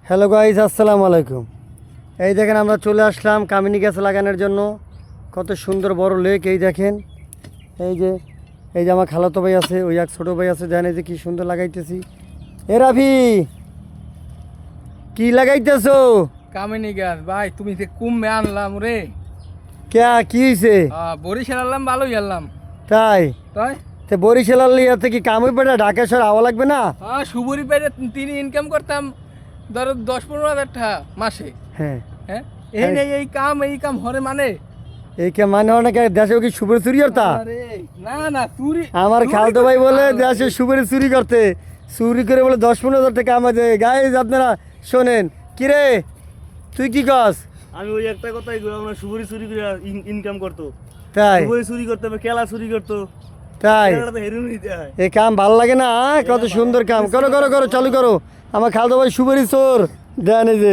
Hello guys, আসসালামু আলাইকুম। এই দেখেন আমরা চলে আসলাম কামিনী গাছ লাগানোর জন্য। কত সুন্দর বড় লেক, এই দেখেন। এই যে আমার খালাতো ভাই আছে, ওই এক ছোটো ভাই আছে, জানে যে কি সুন্দর লাগাইতেছি। এ রাফি, কি লাগাইতেছো? কামিনী গাছ ভাই, তুমি যে কুমে আনলাম রে। কি হয়েছে? বরিশাল আনলাম, ভালোই আনলাম। তাই তাই তো বরিশাল লিয়াতে কি কামই পেটা ঢাকা শহর আওয়া লাগবে না? সুবরি পেটে তিনি ইনকাম করতাম ধরো 10-15 হাজার টাকা মাসে। হ্যাঁ, হ্যাঁ, এই কাম হরে মানে এই কে মানে অনেক দেশে কি সুপারি চুরি করতা? আরে না না, চুরি আমার চুরি খালতো ভাই করতে বলে পারো। দেশে সুপারি চুরি করতে, চুরি করে বলে 10-15 হাজার টাকা আমাদের গায়ে। আপনারা শোনেন, কিরে তুই কি কস? আমি ওই একটা কথাই কই, আমরা সুবরি চুরি করে ইনকাম করতো। তাই সুবরি চুরি করতে হবে, কেলা চুরি করতো। তাই কেলাটা তো হেরোইন নিতে হয়। এই কাম ভাল লাগে না? কত সুন্দর কাম, করো করো করো, চালু করো। আমার খালতো ভাই সুপারি চোর, দেন এই যে